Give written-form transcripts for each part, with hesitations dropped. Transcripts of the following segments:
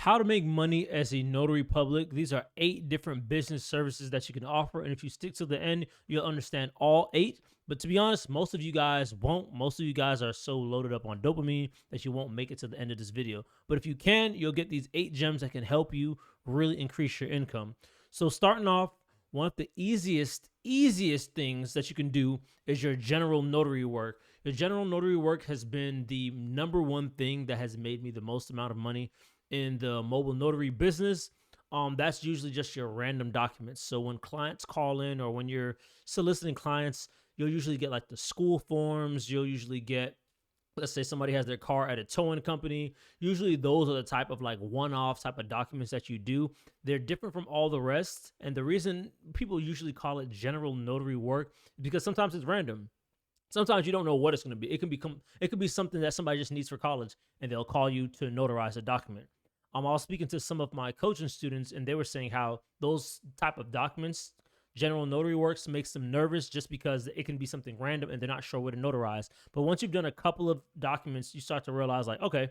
how to make money as a notary public. These are 8 different business services that you can offer. And if you stick to the end, you'll understand all 8. But to be honest, most of you guys won't. Most of you guys are so loaded up on dopamine that you won't make it to the end of this video. But if you can, you'll get these 8 gems that can help you really increase your income. So starting off, one of the easiest things that you can do is your general notary work. Your general notary work has been the number one thing that has made me the most amount of money in the mobile notary business. That's usually just your random documents. So when clients call in or when you're soliciting clients, you'll usually get like the school forms. You'll usually get, let's say somebody has their car at a towing company. Usually those are the type of like one-off type of documents that you do. They're different from all the rest. And the reason people usually call it general notary work is because sometimes it's random. Sometimes you don't know what it's going to be. It could be something that somebody just needs for college and they'll call you to notarize a document. I was speaking to some of my coaching students and they were saying how those type of documents, general notary works, makes them nervous just because it can be something random and they're not sure what to notarize. But once you've done a couple of documents, you start to realize like, okay,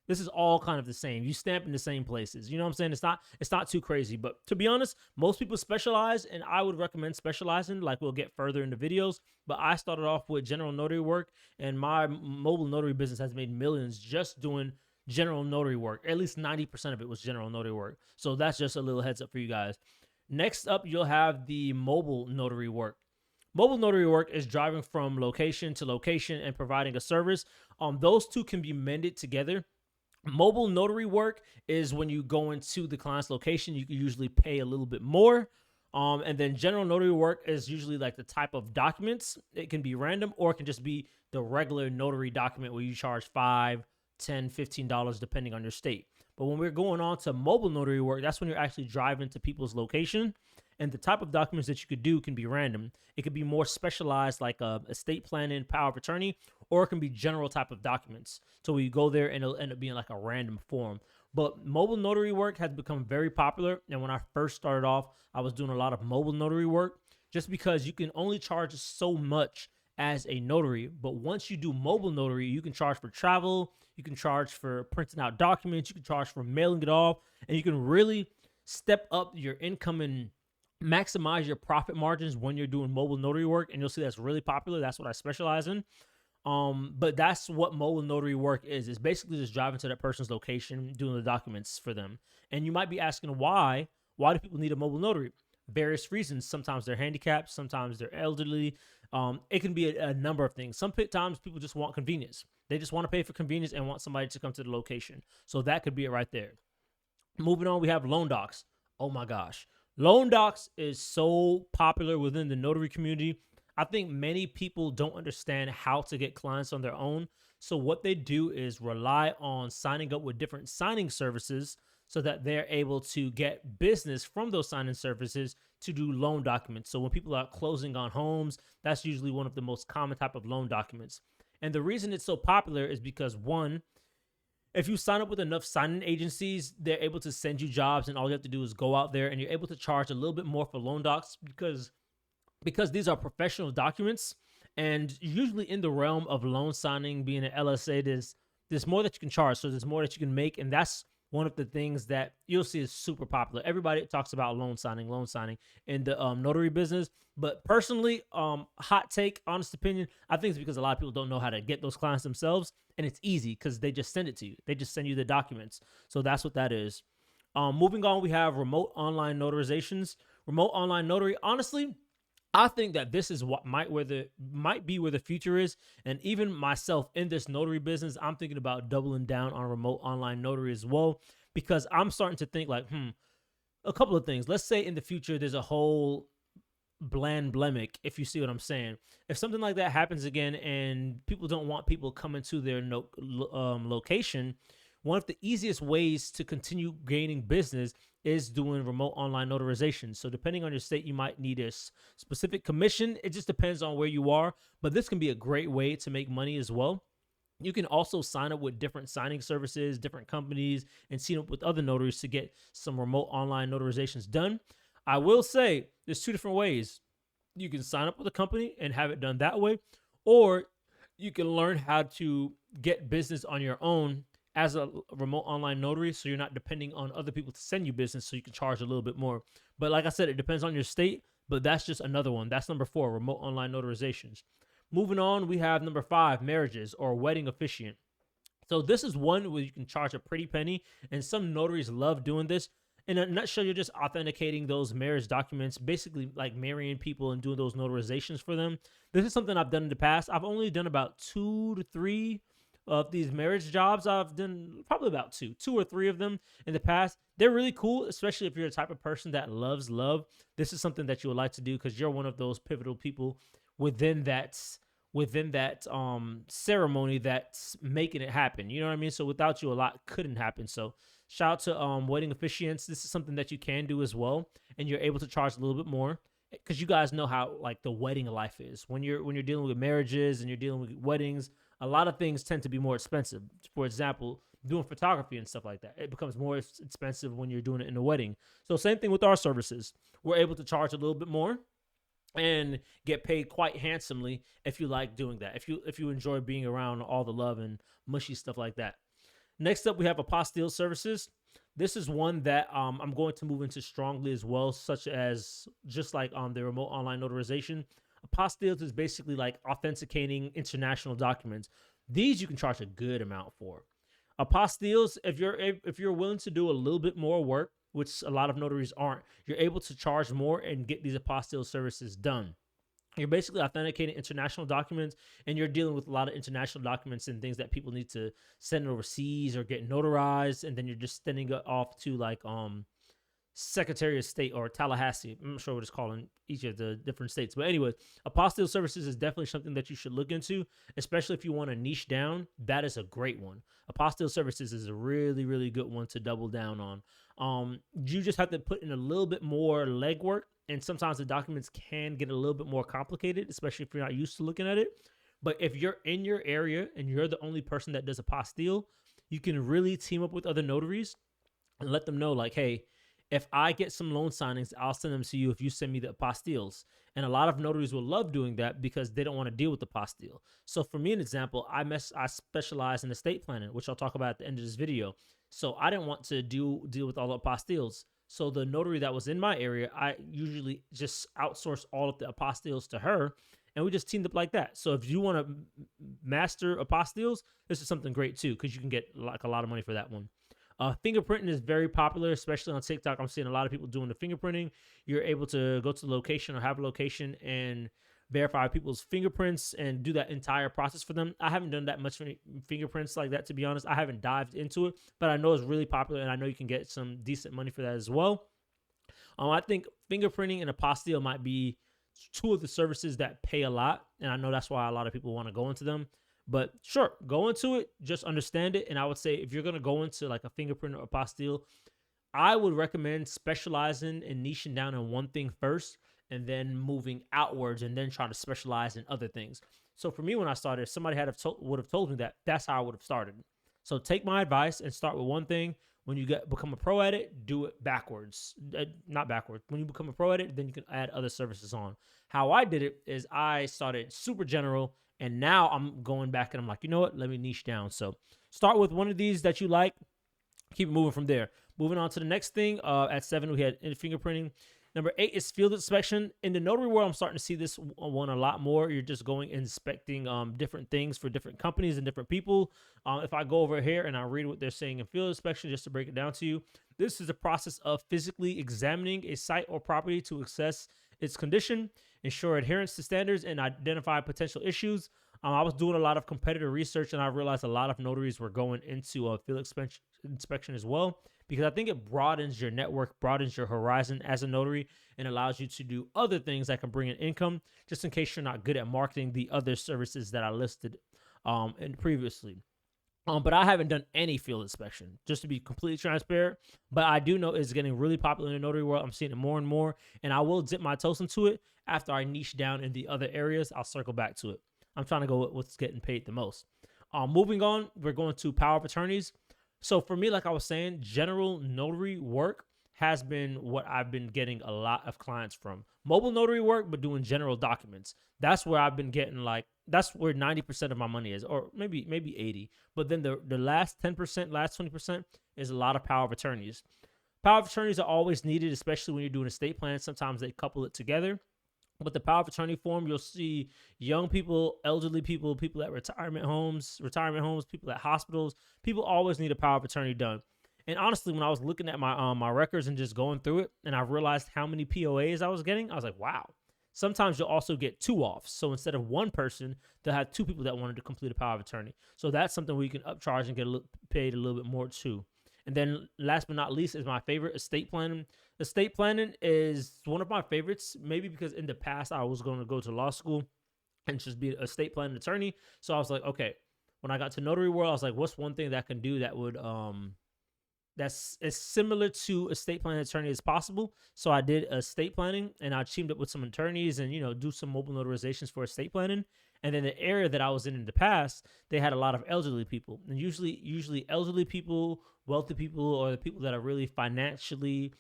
this is all kind of the same. You stamp in the same places. You know what I'm saying? It's not too crazy. But to be honest, most people specialize, and I would recommend specializing. Like we'll get further into videos. But I started off with general notary work, and my mobile notary business has made millions just doing general notary work. At least 90% of it was general notary work. So that's just a little heads up for you guys. Next up, you'll have the mobile notary work. Mobile notary work is driving from location to location and providing a service. Those two can be mended together. Mobile notary work is when you go into the client's location, you can usually pay a little bit more. And then general notary work is usually like the type of documents. It can be random or it can just be the regular notary document where you charge $5, $10, $15 depending on your state. But when we're going on to mobile notary work, that's when you're actually driving to people's location. And the type of documents that you could do can be random. It could be more specialized like estate planning, power of attorney, or it can be general type of documents. So you go there and it'll end up being like a random form. But mobile notary work has become very popular. And when I first started off, I was doing a lot of mobile notary work just because you can only charge so much as a notary. But once you do mobile notary, you can charge for travel, you can charge for printing out documents, you can charge for mailing it off, and you can really step up your income and maximize your profit margins when you're doing mobile notary work. And you'll see that's really popular. That's what I specialize in. But that's what mobile notary work is. It's basically just driving to that person's location, doing the documents for them. And you might be asking why do people need a mobile notary? Various reasons. Sometimes they're handicapped, sometimes they're elderly. It can be a number of things. Sometimes people just want convenience. They just want to pay for convenience and want somebody to come to the location. So that could be it right there. Moving on, we have loan docs. Oh my gosh. Loan docs is so popular within the notary community. I think many people don't understand how to get clients on their own. So what they do is rely on signing up with different signing services so that they're able to get business from those signing services to do loan documents. So when people are closing on homes, that's usually one of the most common type of loan documents. And the reason it's so popular is because, one, if you sign up with enough signing agencies, they're able to send you jobs, and all you have to do is go out there and you're able to charge a little bit more for loan docs because these are professional documents. And usually in the realm of loan signing, being an LSA, there's more that you can charge. So there's more that you can make. And that's one of the things that you'll see is super popular. Everybody talks about loan signing in the notary business. But personally, hot take, honest opinion, I think it's because a lot of people don't know how to get those clients themselves. And it's easy because they just send it to you. They just send you the documents. So that's what that is. Moving on, we have remote online notarizations. Remote online notary, honestly, I think that this is what might be where the future is. And even myself in this notary business, I'm thinking about doubling down on remote online notary as well, because I'm starting to think like, a couple of things. Let's say in the future, there's a whole blandemic, if you see what I'm saying. If something like that happens again and people don't want people coming to their location, one of the easiest ways to continue gaining business is doing remote online notarization. So depending on your state, you might need a specific commission. It just depends on where you are, but this can be a great way to make money as well. You can also sign up with different signing services, different companies, and sign up with other notaries to get some remote online notarizations done. I will say there's 2 different ways. You can sign up with a company and have it done that way, or you can learn how to get business on your own as a remote online notary, so you're not depending on other people to send you business, so you can charge a little bit more. But like I said, it depends on your state, but that's just another one. That's number 4, remote online notarizations. Moving on, we have number 5, marriages or wedding officiant. So this is one where you can charge a pretty penny, and some notaries love doing this. In a nutshell, you're just authenticating those marriage documents, basically like marrying people and doing those notarizations for them. This is something I've done in the past. I've only done about 2 to 3 of these marriage jobs. I've done probably about 2 or 3 of them in the past. They're really cool, especially if you're the type of person that loves love. This is something that you would like to do because you're one of those pivotal people within that ceremony that's making it happen. You know what I mean? So without you, a lot couldn't happen. So shout out to wedding officiants. This is something that you can do as well, and you're able to charge a little bit more because you guys know how like the wedding life is. When you're dealing with marriages and you're dealing with weddings, a lot of things tend to be more expensive. For example, doing photography and stuff like that, it becomes more expensive when you're doing it in a wedding. So same thing with our services. We're able to charge a little bit more and get paid quite handsomely if you like doing that. If you enjoy being around all the love and mushy stuff like that. Next up, we have apostille services. This is one that I'm going to move into strongly as well, such as just like the remote online notarization. Apostilles is basically like authenticating international documents. These you can charge a good amount for. Apostilles, if you're willing to do a little bit more work, which a lot of notaries aren't, you're able to charge more and get these apostille services done. You're basically authenticating international documents, and you're dealing with a lot of international documents and things that people need to send overseas or get notarized, and then you're just sending it off to like Secretary of State or Tallahassee. I'm not sure what it's called in each of the different states. But anyway, apostille services is definitely something that you should look into, especially if you want to niche down. That is a great one. Apostille services is a really, really good one to double down on. You just have to put in a little bit more legwork, and sometimes the documents can get a little bit more complicated, especially if you're not used to looking at it. But if you're in your area and you're the only person that does apostille, you can really team up with other notaries and let them know, like, hey, if I get some loan signings, I'll send them to you if you send me the apostilles. And a lot of notaries will love doing that because they don't want to deal with the apostille. So for me, an example, I specialize in estate planning, which I'll talk about at the end of this video. So I didn't want to deal with all the apostilles. So the notary that was in my area, I usually just outsource all of the apostilles to her, and we just teamed up like that. So if you want to master apostilles, this is something great too, because you can get like a lot of money for that one. Fingerprinting is very popular, especially on TikTok. I'm seeing a lot of people doing the fingerprinting. You're able to go to the location or have a location and verify people's fingerprints and do that entire process for them. I haven't done that much fingerprints like that, to be honest. I haven't dived into it, but I know it's really popular, and I know you can get some decent money for that as well. I think fingerprinting and apostille might be 2 of the services that pay a lot, and I know that's why a lot of people want to go into them. But sure, go into it, just understand it. And I would say if you're going to go into like a fingerprint or apostille, I would recommend specializing and niching down on one thing first and then moving outwards and then trying to specialize in other things. So for me, when I started, if somebody would have told me that, that's how I would have started. So take my advice and start with one thing. When you become a pro at it, do it backwards. Not backwards. When you become a pro at it, then you can add other services on. How I did it is I started super general, and now I'm going back and I'm like, you know what? Let me niche down. So start with one of these that you like. Keep it moving from there. Moving on to the next thing. At 7, we had fingerprinting. Number 8 is field inspection. In the notary world, I'm starting to see this one a lot more. You're just going inspecting different things for different companies and different people. If I go over here and I read what they're saying in field inspection, just to break it down to you, this is a process of physically examining a site or property to assess its condition, ensure adherence to standards, and identify potential issues. I was doing a lot of competitor research, and I realized a lot of notaries were going into a field inspection as well, because I think it broadens your network, broadens your horizon as a notary, and allows you to do other things that can bring in income, just in case you're not good at marketing the other services that I listed previously. But I haven't done any field inspection, just to be completely transparent. But I do know it's getting really popular in the notary world. I'm seeing it more and more, and I will dip my toes into it after I niche down in the other areas. I'll circle back to it. I'm trying to go with what's getting paid the most. Moving on, we're going to power of attorneys. So for me, like I was saying, general notary work has been what I've been getting a lot of clients from. Mobile notary work, but doing general documents. That's where I've been getting like that's where 90% of my money is, or maybe 80. But then the last 10%, last 20% is a lot of power of attorneys. Power of attorneys are always needed, especially when you're doing estate plans. Sometimes they couple it together. But the power of attorney form, you'll see young people, elderly people, people at retirement homes, people at hospitals. People always need a power of attorney done. And honestly, when I was looking at my records and just going through it, and I realized how many POAs I was getting, I was like, wow. Sometimes you'll also get 2 offs. So instead of one person, they'll have 2 people that wanted to complete a power of attorney. So that's something where you can upcharge and get paid a little bit more too. And then last but not least is my favorite, estate planning. Estate planning is one of my favorites, maybe because in the past I was going to go to law school and just be an estate planning attorney. So I was like, okay, when I got to notary world, I was like, what's one thing that I can do that would that's as similar to estate planning attorney as possible. So I did estate planning, and I teamed up with some attorneys and, do some mobile notarizations for estate planning. And then the area that I was in the past, they had a lot of elderly people, and usually elderly people, wealthy people, or the people that are really financially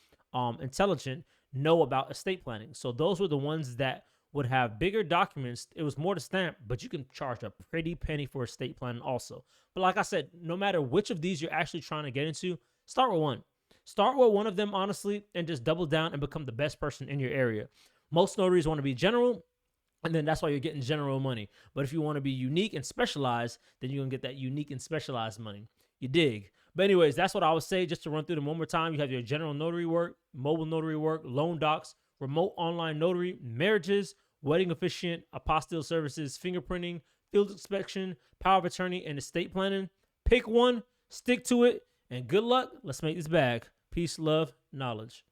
intelligent know about estate planning. So those were the ones that would have bigger documents. It was more to stamp, but you can charge a pretty penny for estate planning also. But like I said, no matter which of these you're actually trying to get into, start with one. Start with one of them, honestly, and just double down and become the best person in your area. Most notaries want to be general, and then that's why you're getting general money. But if you want to be unique and specialized, then you're going to get that unique and specialized money. You dig? But anyways, that's what I would say. Just to run through them one more time, you have your general notary work, mobile notary work, loan docs, remote online notary, marriages, wedding officiant, apostille services, fingerprinting, field inspection, power of attorney, and estate planning. Pick one, stick to it, and good luck. Let's make this bag. Peace, love, knowledge.